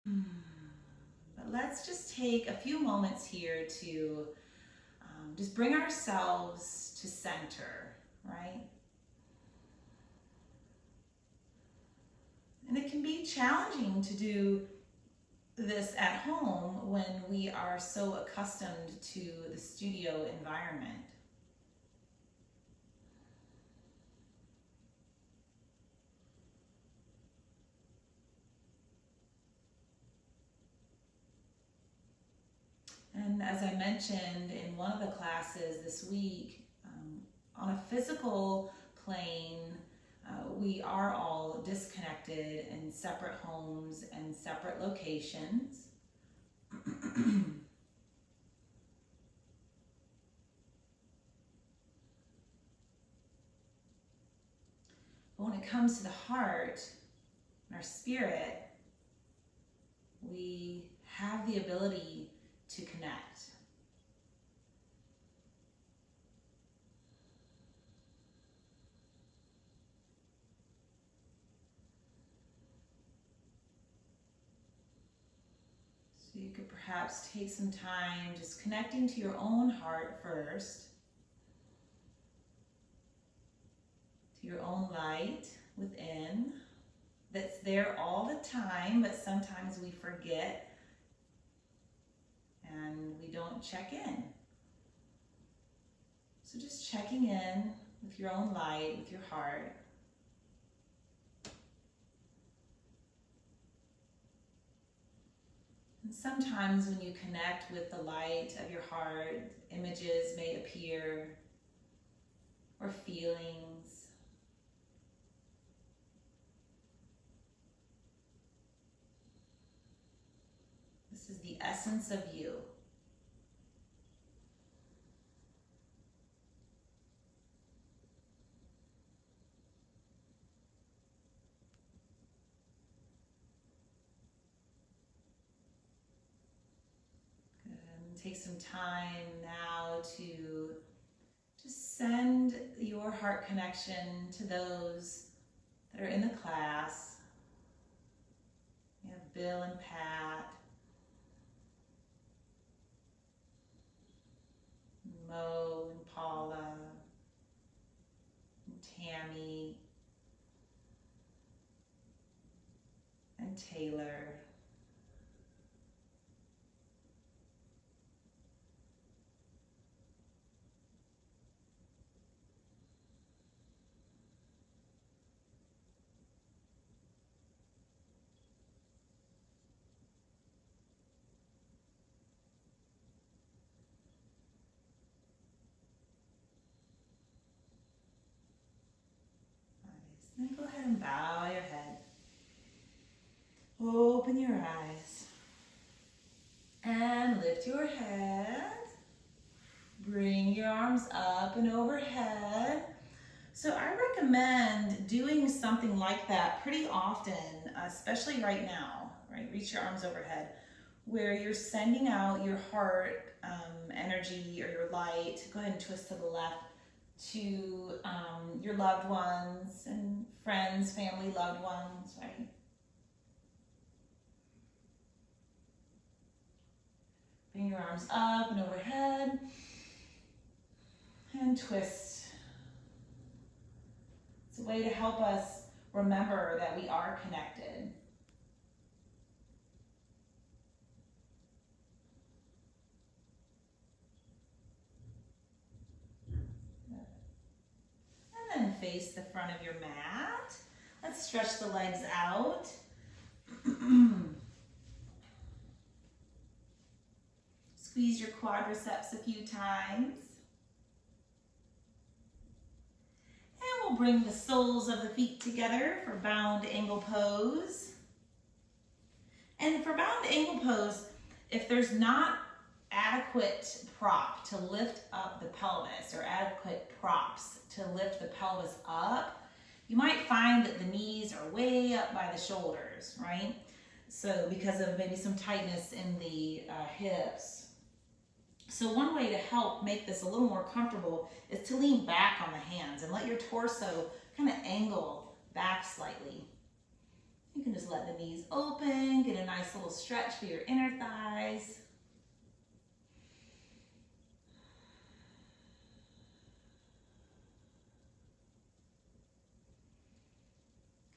But let's just take a few moments here to just bring ourselves to center, right? And it can be challenging to do this at home when we are so accustomed to the studio environment. And as I mentioned in one of the classes this week, on a physical plane, we are all disconnected in separate homes and separate locations. But when it comes to the heart and our spirit, we have the ability to connect. So you could perhaps take some time just connecting to your own heart first, to your own light within that's there all the time, but sometimes we forget and we don't check in. So just checking in with your own light, with your heart. And sometimes when you connect with the light of your heart, images may appear or feelings. This is the essence of you. Take some time now to just send your heart connection to those that are in the class. We have Bill and Pat, Mo and Paula, and Tammy, and Taylor. Then go ahead and bow your head. Open your eyes. And lift your head. Bring your arms up and overhead. So I recommend doing something like that pretty often, especially right now, right? Reach your arms overhead, where you're sending out your heart energy or your light. Go ahead and twist to the left to your loved ones and friends, family, loved ones, right? Bring your arms up and overhead and twist. It's a way to help us remember that we are connected. And then face the front of your mat. Let's stretch the legs out. Squeeze your quadriceps a few times. And we'll bring the soles of the feet together for bound angle pose. And for bound angle pose, if there's not adequate prop to lift up the pelvis or adequate props to lift the pelvis up, you might find that the knees are way up by the shoulders, right? So because of maybe some tightness in the hips. So one way to help make this a little more comfortable is to lean back on the hands and let your torso kind of angle back slightly. You can just let the knees open, get a nice little stretch for your inner thighs.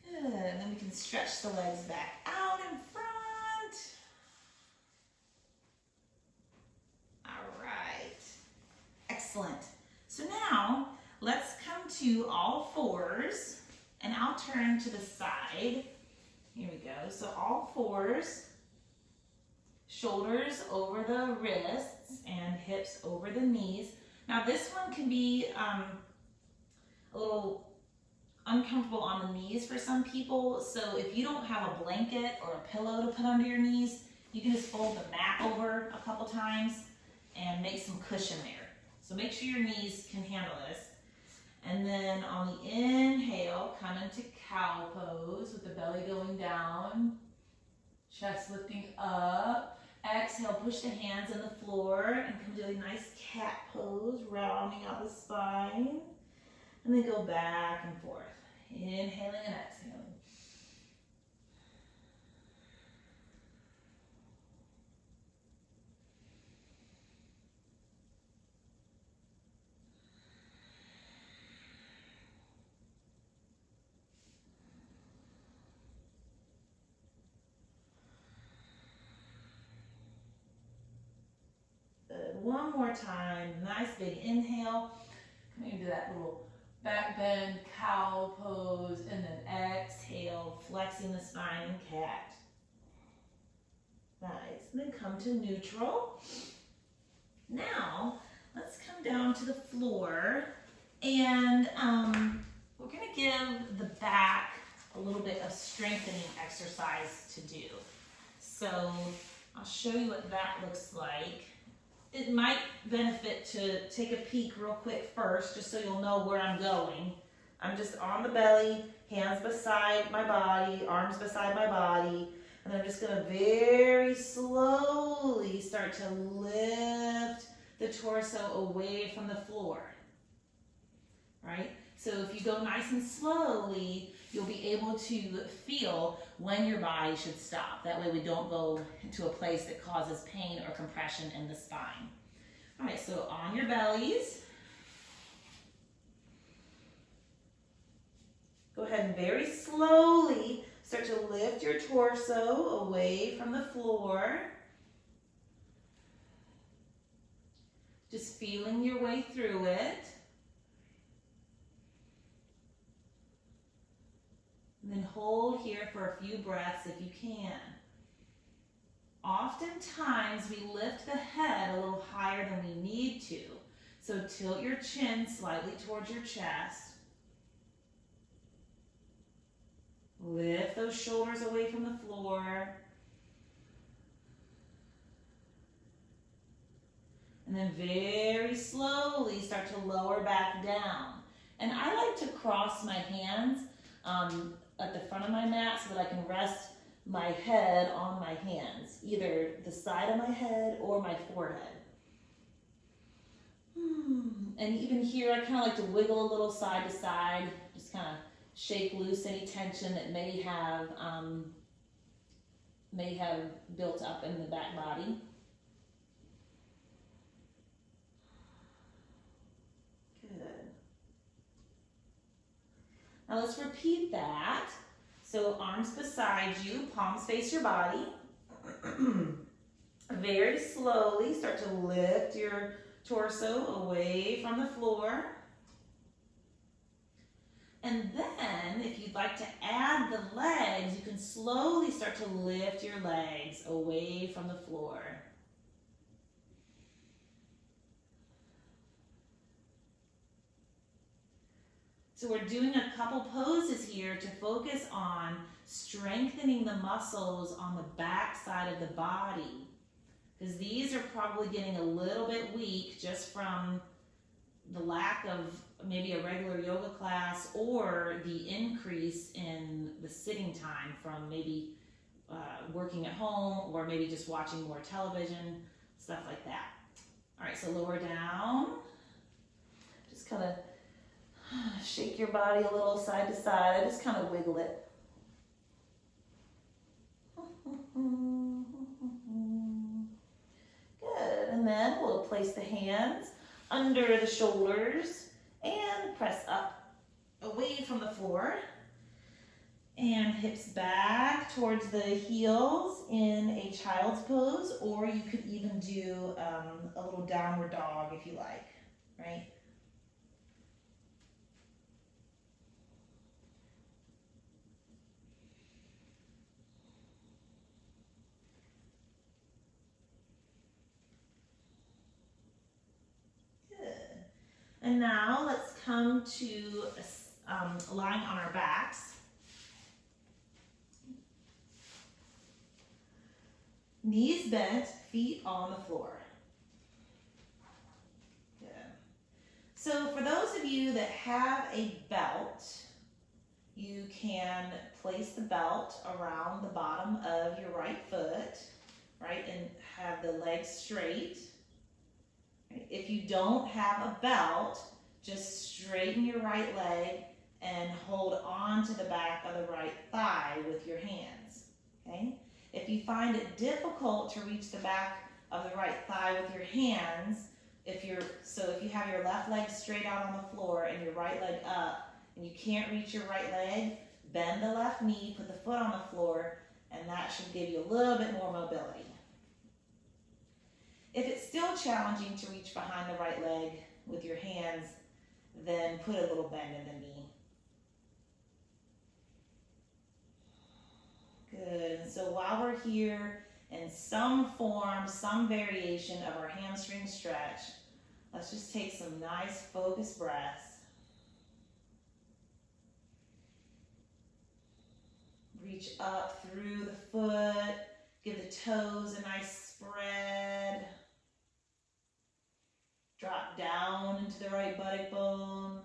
Good, and then we can stretch the legs back out in front. All right, excellent. So now let's come to all fours, and I'll turn to the side. Here we go, so all fours, shoulders over the wrists and hips over the knees. Now this one can be a little uncomfortable on the knees for some people, so if you don't have a blanket or a pillow to put under your knees, you can just fold the mat over a couple times and make some cushion there. So make sure your knees can handle this. And then on the inhale, come into cow pose with the belly going down, chest lifting up. Exhale, push the hands on the floor and come to a nice cat pose, rounding out the spine. And then go back and forth, inhaling and exhaling. Good. One more time, nice big inhale. Come into that little back bend, cow pose, and then exhale, flexing the spine and cat. Nice. And then come to neutral. Now, let's come down to the floor, and we're going to give the back a little bit of strengthening exercise to do. So I'll show you what that looks like. It might benefit to take a peek real quick first, just so you'll know where I'm going. I'm just on the belly, hands beside my body, arms beside my body, and I'm just gonna very slowly start to lift the torso away from the floor, right? So if you go nice and slowly, you'll be able to feel when your body should stop. That way we don't go into a place that causes pain or compression in the spine. All right, so on your bellies, go ahead and very slowly start to lift your torso away from the floor. Just feeling your way through it. And then hold here for a few breaths if you can. Oftentimes we lift the head a little higher than we need to. So tilt your chin slightly towards your chest. Lift those shoulders away from the floor. And then very slowly start to lower back down. And I like to cross my hands at the front of my mat so that I can rest my head on my hands, either the side of my head or my forehead. And even here, I kind of like to wiggle a little side to side, just kind of shake loose any tension that may have built up in the back body. Now let's repeat that. So arms beside you, palms face your body. Very slowly start to lift your torso away from the floor. And then if you'd like to add the legs, you can slowly start to lift your legs away from the floor. So we're doing a couple poses here to focus on strengthening the muscles on the back side of the body, because these are probably getting a little bit weak just from the lack of maybe a regular yoga class or the increase in the sitting time from maybe working at home or maybe just watching more television, stuff like that. All right, so lower down, just kind of shake your body a little side to side. I just kind of wiggle it. Good, and then we'll place the hands under the shoulders and press up away from the floor. And hips back towards the heels in a child's pose, or you could even do a little downward dog if you like, right? Good. And now let's come to lying on our backs. Knees bent, feet on the floor. Good. So for those of you that have a belt, you can place the belt around the bottom of your right foot, right, and have the legs straight. Right? If you don't have a belt, just straighten your right leg and hold on to the back of the right thigh with your hands, okay? If you find it difficult to reach the back of the right thigh with your hands, if you have your left leg straight out on the floor and your right leg up, and you can't reach your right leg, bend the left knee, put the foot on the floor, and that should give you a little bit more mobility. If it's still challenging to reach behind the right leg with your hands, then put a little bend in the knee. Good, and so while we're here in some form, some variation of our hamstring stretch, let's just take some nice focused breaths. Reach up through the foot, give the toes a nice spread. Drop down into the right buttock bone.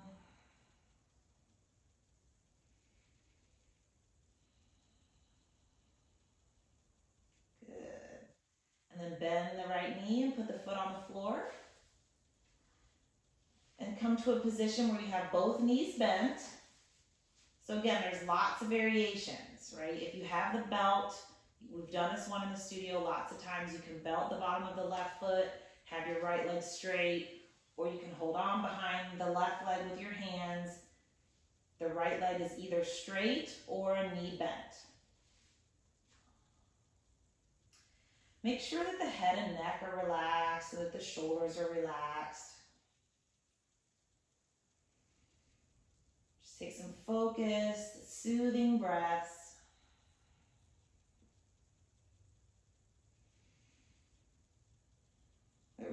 Good. And then bend the right knee and put the foot on the floor. And come to a position where you have both knees bent. So again, there's lots of variations, right? If you have the belt, we've done this one in the studio lots of times, you can belt the bottom of the left foot, have your right leg straight, or you can hold on behind the left leg with your hands. The right leg is either straight or knee bent. Make sure that the head and neck are relaxed so that the shoulders are relaxed. Just take some focused, soothing breaths.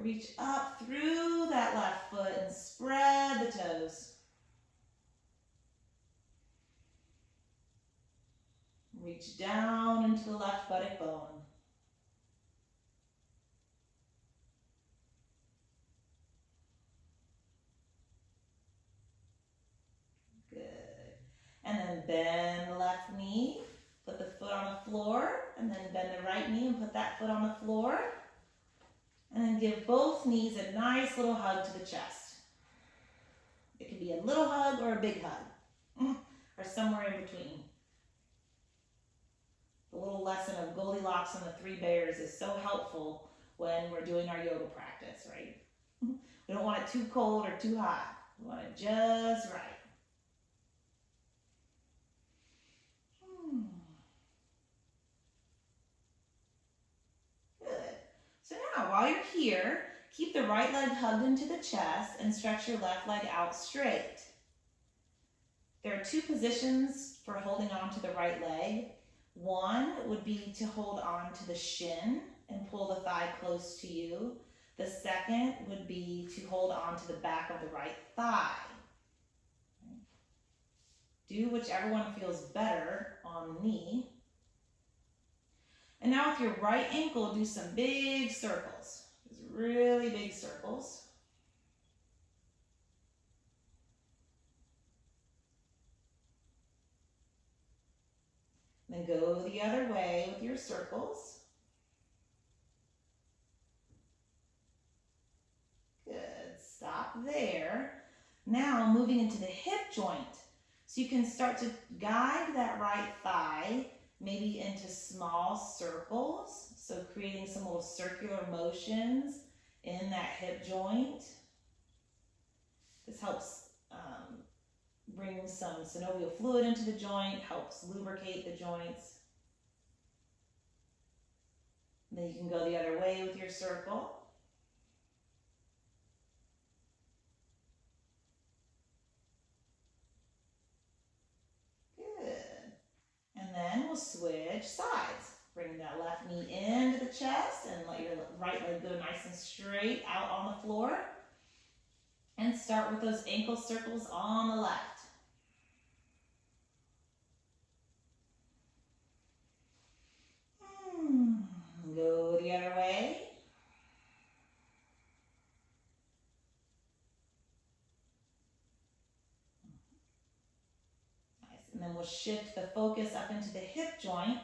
Reach up through that left foot and spread the toes. Reach down into the left buttock bone. Good. And then bend the left knee, put the foot on the floor, and then bend the right knee and put that foot on the floor. And then give both knees a nice little hug to the chest. It can be a little hug or a big hug, or somewhere in between. The little lesson of Goldilocks and the Three Bears is so helpful when we're doing our yoga practice, right? We don't want it too cold or too hot. We want it just right. So now, while you're here, keep the right leg hugged into the chest and stretch your left leg out straight. There are two positions for holding on to the right leg. One would be to hold on to the shin and pull the thigh close to you. The second would be to hold on to the back of the right thigh. Do whichever one feels better on the knee. And now with your right ankle, do some big circles. Just really big circles. Then go the other way with your circles. Good, stop there. Now moving into the hip joint. So you can start to guide that right thigh maybe into small circles. So creating some little circular motions in that hip joint. This helps bring some synovial fluid into the joint, helps lubricate the joints. Then you can go the other way with your circle. Good. And then we'll switch sides. Bring that left knee into the chest and let your right leg go nice and straight out on the floor. And start with those ankle circles on the left. Go the other way. Nice. And then we'll shift the focus up into the hip joint.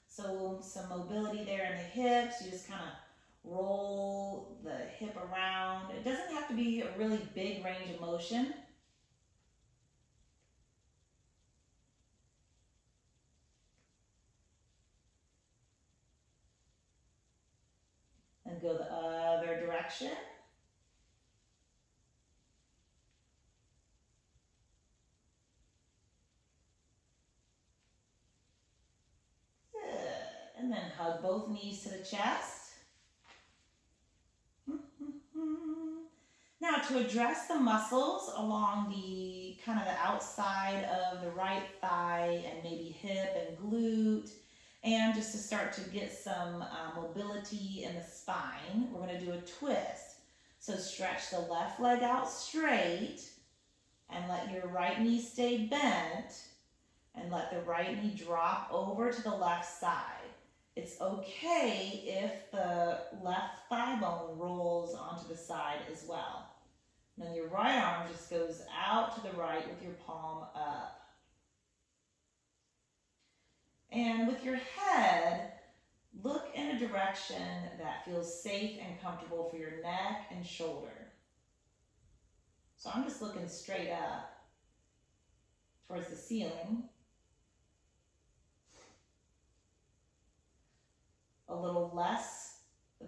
So some mobility there in the hips. You just kind of roll the hip around. It doesn't have to be a really big range of motion. And go the other direction. Good. And then hug both knees to the chest. Now to address the muscles along the kind of the outside of the right thigh and maybe hip and glute, and just to start to get some mobility in the spine, we're going to do a twist. So stretch the left leg out straight and let your right knee stay bent and let the right knee drop over to the left side. It's okay if the left thigh bone rolls onto the side as well. And then your right arm just goes out to the right with your palm up. And with your head, look in a direction that feels safe and comfortable for your neck and shoulder. So I'm just looking straight up towards the ceiling. A little less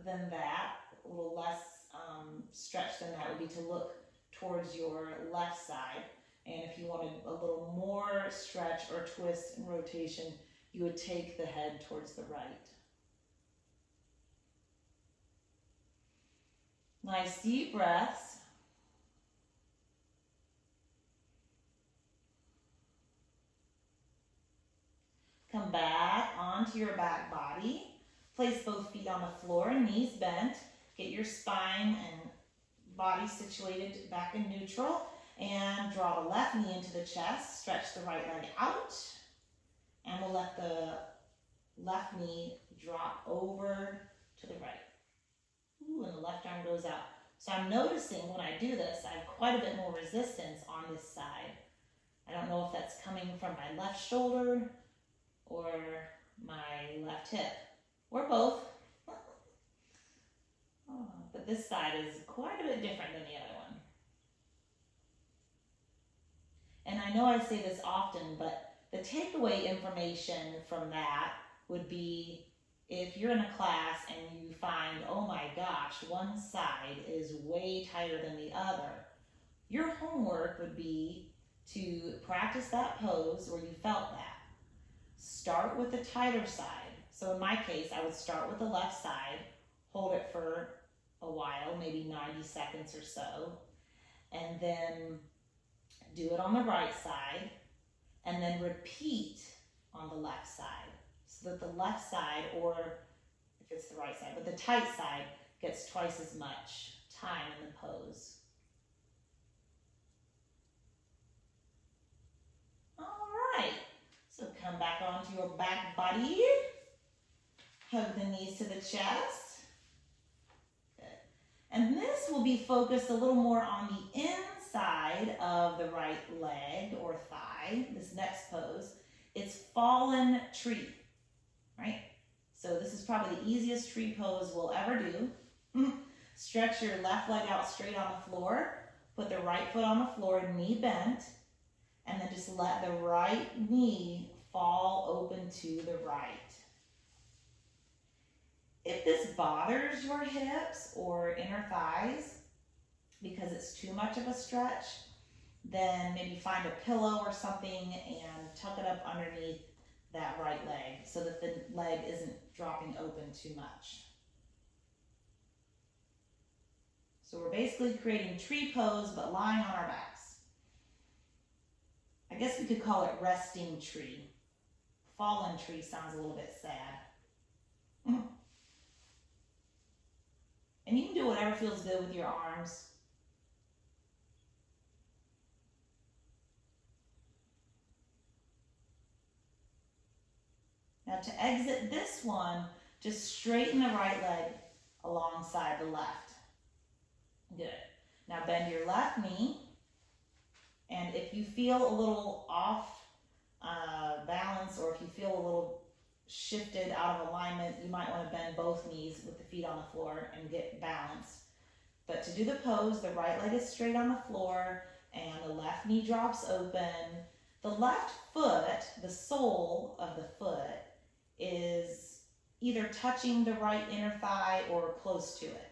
than that, a little less stretch than that would be to look towards your left side. And if you wanted a little more stretch or twist and rotation, you would take the head towards the right. Nice deep breaths. Come back onto your back body. Place both feet on the floor and knees bent. Get your spine and body situated back in neutral. And draw the left knee into the chest. Stretch the right leg out. And we'll let the left knee drop over to the right. Ooh, and the left arm goes out. So I'm noticing when I do this, I have quite a bit more resistance on this side. I don't know if that's coming from my left shoulder or my left hip, or both. Oh, but this side is quite a bit different than the other one. And I know I say this often, but the takeaway information from that would be if you're in a class and you find, oh my gosh, one side is way tighter than the other, your homework would be to practice that pose where you felt that. Start with the tighter side. So in my case, I would start with the left side, hold it for a while, maybe 90 seconds or so, and then do it on the right side, and then repeat on the left side, so that the left side, or if it's the right side, but the tight side gets twice as much time in the pose. All right, so come back onto your back body, hug the knees to the chest. Good. And this will be focused a little more on the inside of the right leg or thigh, this next pose. It's fallen tree, right? So this is probably the easiest tree pose we'll ever do. Stretch your left leg out straight on the floor. Put the right foot on the floor, knee bent, and then just let the right knee fall open to the right. If this bothers your hips or inner thighs because it's too much of a stretch, then maybe find a pillow or something and tuck it up underneath that right leg so that the leg isn't dropping open too much. So we're basically creating tree pose but lying on our backs. I guess we could call it resting tree. Fallen tree sounds a little bit sad. And you can do whatever feels good with your arms. Now to exit this one, just straighten the right leg alongside the left. Good. Now bend your left knee, and if you feel a little off balance, or if you feel a little shifted out of alignment, you might want to bend both knees with the feet on the floor and get balanced. But to do the pose, the right leg is straight on the floor and the left knee drops open. The left foot, the sole of the foot, is either touching the right inner thigh or close to it.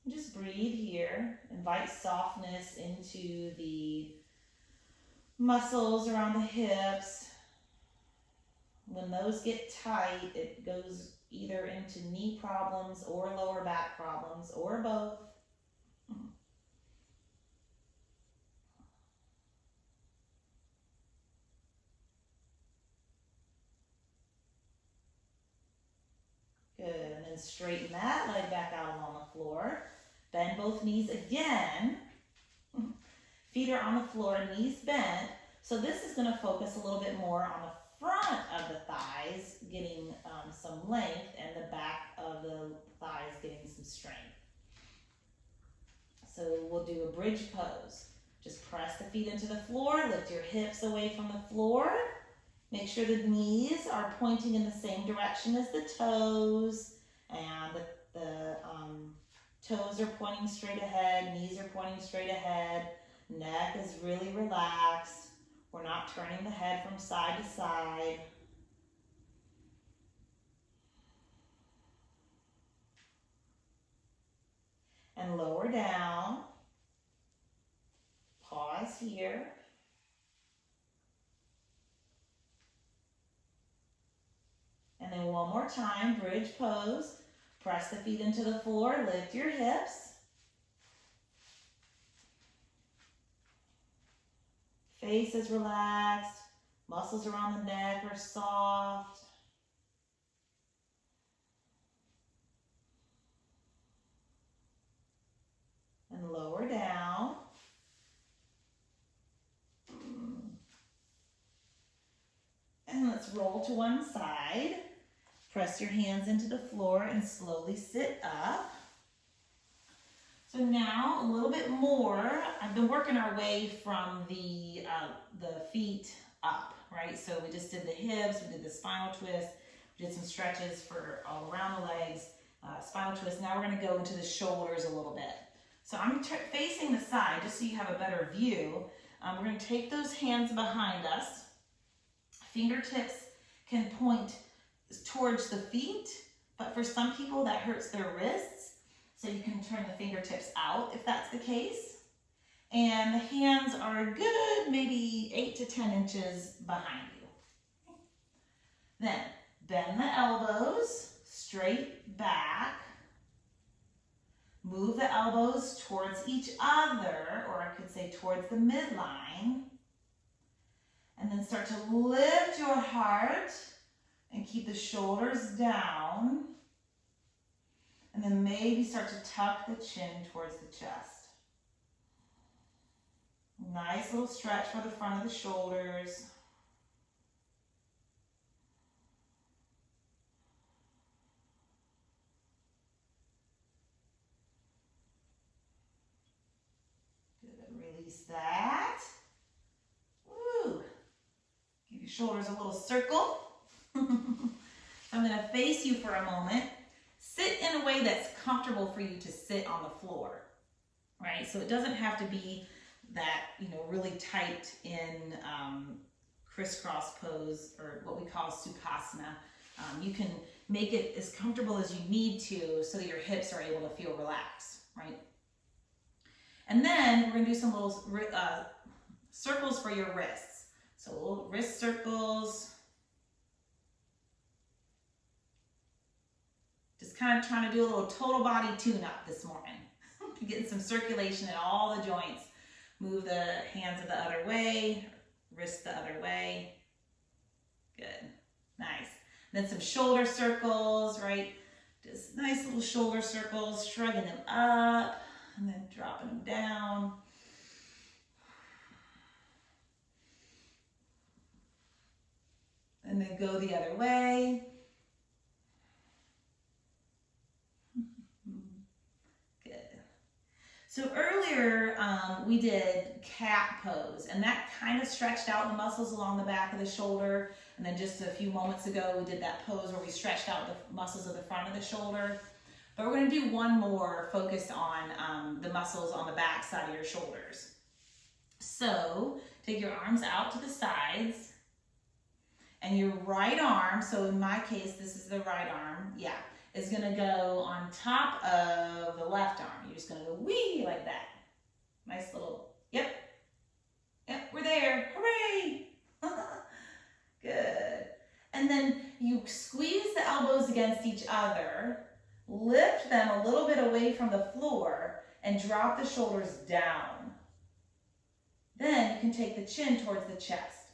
Just breathe here. Invite softness into the muscles around the hips. When those get tight, it goes either into knee problems or lower back problems or both. Good, and then straighten that leg back out along the floor. Bend both knees again. Feet are on the floor, knees bent. So this is going to focus a little bit more on the front of the thighs, getting some length, and the back of the thighs getting some strength. So we'll do a bridge pose. Just press the feet into the floor, lift your hips away from the floor. Make sure the knees are pointing in the same direction as the toes, and the toes are pointing straight ahead, knees are pointing straight ahead, neck is really relaxed. We're not turning the head from side to side. And lower down. Pause here. And then one more time, bridge pose. Press the feet into the floor, lift your hips. Face is relaxed, muscles around the neck are soft. And lower down. And let's roll to one side. Press your hands into the floor and slowly sit up. So now a little bit more. I've been working our way from the feet up, right? So we just did the hips, we did the spinal twist, we did some stretches for all around the legs, spinal twist. Now we're going to go into the shoulders a little bit. So I'm facing the side just so you have a better view. We're going to take those hands behind us. Fingertips can point towards the feet, but for some people that hurts their wrists. So you can turn the fingertips out if that's the case. And the hands are good, maybe 8 to 10 inches behind you. Then bend the elbows straight back. Move the elbows towards each other, or I could say towards the midline. And then start to lift your heart and keep the shoulders down. And then maybe start to tuck the chin towards the chest. Nice little stretch for the front of the shoulders. Good, release that. Woo. Give your shoulders a little circle. I'm going to face you for a moment. Sit in a way that's comfortable for you to sit on the floor, right? So it doesn't have to be that, really tight in crisscross pose, or what we call Sukhasana. You can make it as comfortable as you need to so that your hips are able to feel relaxed, right? And then we're gonna do some little circles for your wrists. So little wrist circles. Just kind of trying to do a little total body tune-up this morning. Getting some circulation in all the joints. Move the hands the other way, wrist the other way. Good, nice. Then some shoulder circles, right? Just nice little shoulder circles, shrugging them up and then dropping them down. And then go the other way. Good. So earlier we did cat pose, and that kind of stretched out the muscles along the back of the shoulder. And then just a few moments ago, we did that pose where we stretched out the muscles of the front of the shoulder. But we're gonna do one more focused on the muscles on the back side of your shoulders. So take your arms out to the sides, and your right arm, so in my case, this is the right arm, yeah, is gonna go on top of the left arm. You're just gonna go wee like that. Nice little, yep, we're there, hooray! Good. And then you squeeze the elbows against each other, lift them a little bit away from the floor, and drop the shoulders down. Then you can take the chin towards the chest.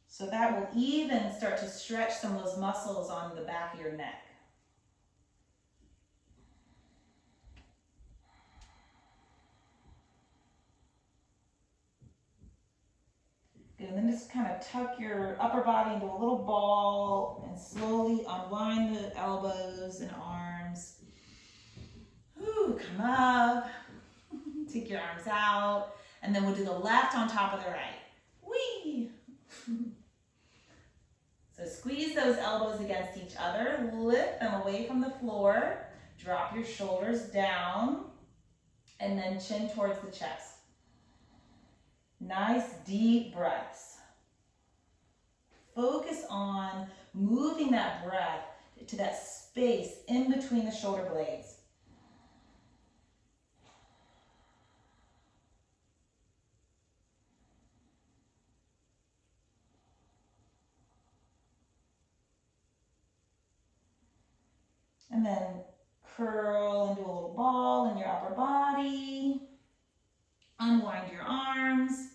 So that will even start to stretch some of those muscles on the back of your neck. Good, and then just kind of tuck your upper body into a little ball and slowly unwind the elbows and arms. Ooh, come up. Take your arms out. And then we'll do the left on top of the right. Whee! So squeeze those elbows against each other. Lift them away from the floor. Drop your shoulders down. And then chin towards the chest. Nice deep breaths. Focus on moving that breath to that space in between the shoulder blades. And then curl into a little ball in your upper body. Unwind your arms.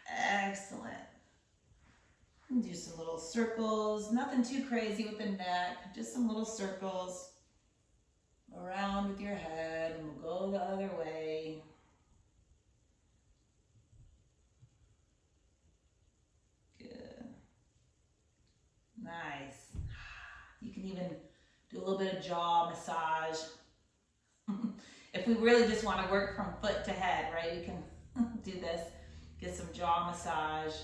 Excellent. And do some little circles. Nothing too crazy with the neck. Just some little circles around with your head, and we'll go the other way. Good. Nice. You can even do a little bit of jaw massage. If we really just want to work from foot to head, right, we can do this. Get some jaw massage.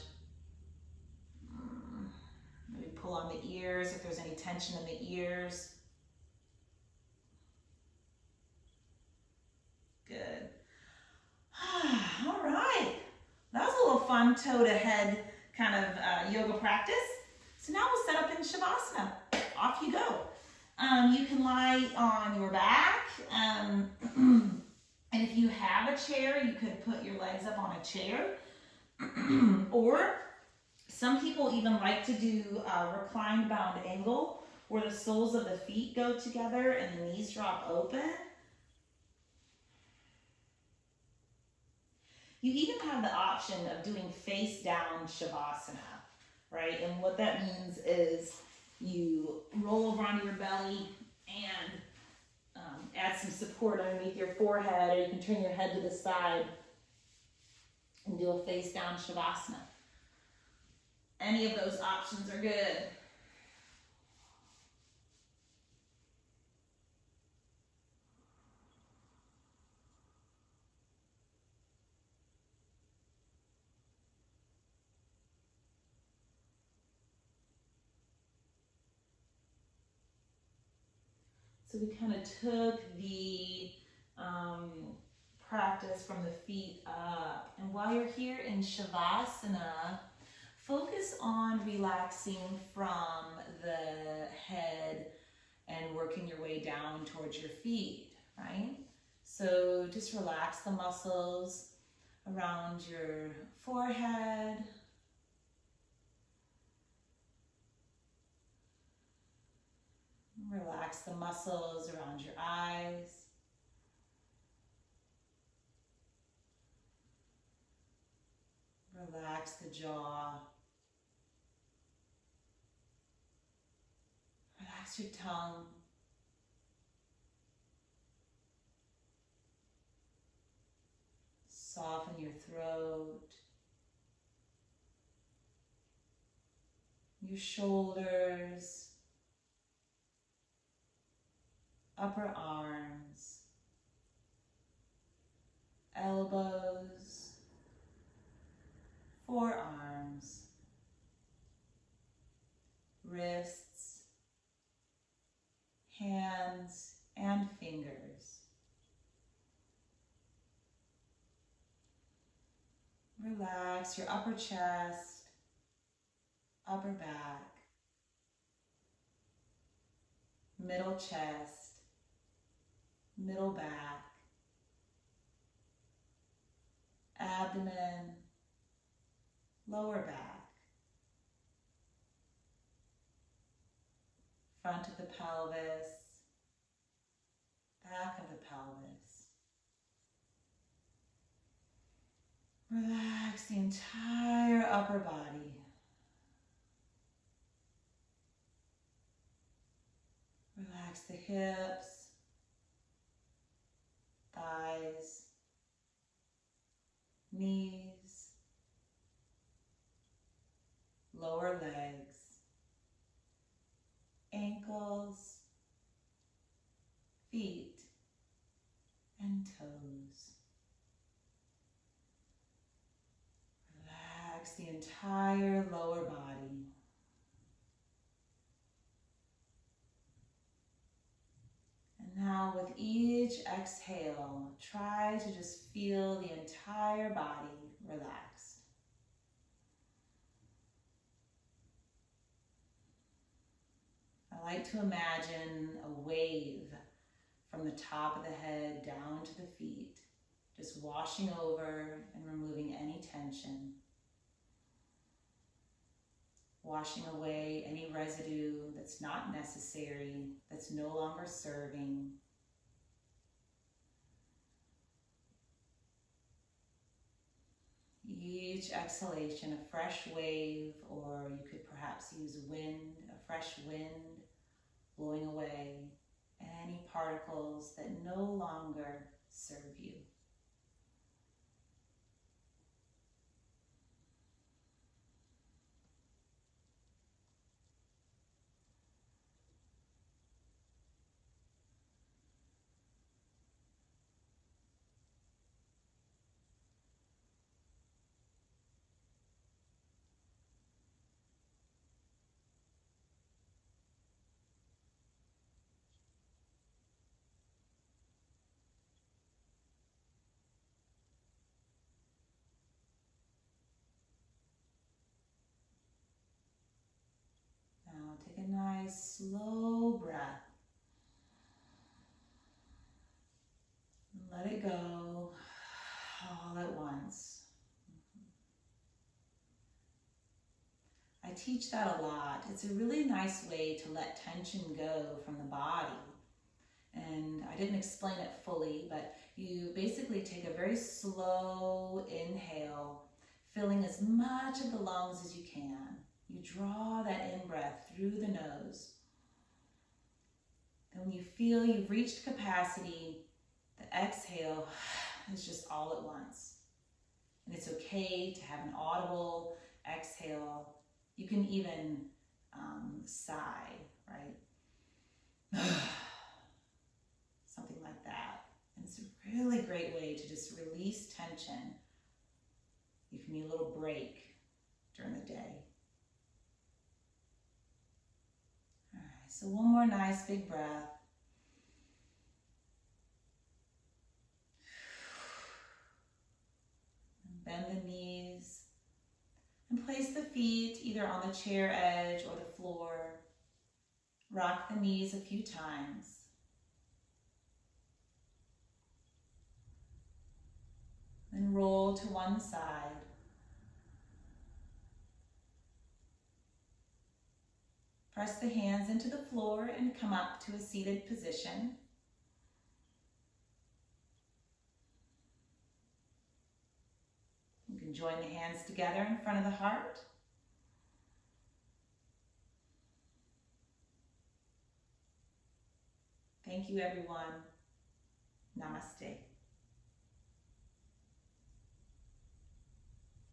Maybe pull on the ears if there's any tension in the ears. Good. All right. That was a little fun toe to head kind of yoga practice. So now we'll set up in Shavasana. Off you go. You can lie on your back, and if you have a chair, you could put your legs up on a chair, or some people even like to do a reclined bound angle where the soles of the feet go together and the knees drop open. You even have the option of doing face down Shavasana, right? And what that means is you roll over onto your belly and add some support underneath your forehead, or you can turn your head to the side and do a face down Shavasana. Any of those options are good. So we kind of took the practice from the feet up. And while you're here in Shavasana, focus on relaxing from the head and working your way down towards your feet, right? So just relax the muscles around your forehead. Relax the muscles around your eyes. Relax the jaw. Relax your tongue. Soften your throat. Your shoulders. Upper arms. Elbows. Forearms. Wrists. Hands and fingers. Relax your upper chest, upper back, middle chest, middle back, abdomen, lower back, front of the pelvis, back of the pelvis. Relax the entire upper body. Relax the hips, thighs, knees, lower legs, ankles, feet, and toes. Relax the entire lower body. And now with each exhale, try to just feel the entire body relaxed. I like to imagine a wave from the top of the head down to the feet, just washing over and removing any tension. Washing away any residue that's not necessary, that's no longer serving. Each exhalation, a fresh wave, or you could perhaps use wind, a fresh wind, blowing away any particles that no longer serve you. Now take a nice slow breath. And let it go all at once. I teach that a lot. It's a really nice way to let tension go from the body. And I didn't explain it fully, but you basically take a very slow inhale, filling as much of the lungs as you can. You draw that in-breath through the nose. And when you feel you've reached capacity, the exhale is just all at once. And it's okay to have an audible exhale. You can even sigh, right? Something like that. And it's a really great way to just release tension if you need a little break during the day. All right, so one more nice big breath. Bend the knees and place the feet either on the chair edge or the floor. Rock the knees a few times. Then roll to one side. Press the hands into the floor and come up to a seated position. You can join the hands together in front of the heart. Thank you, everyone. Namaste.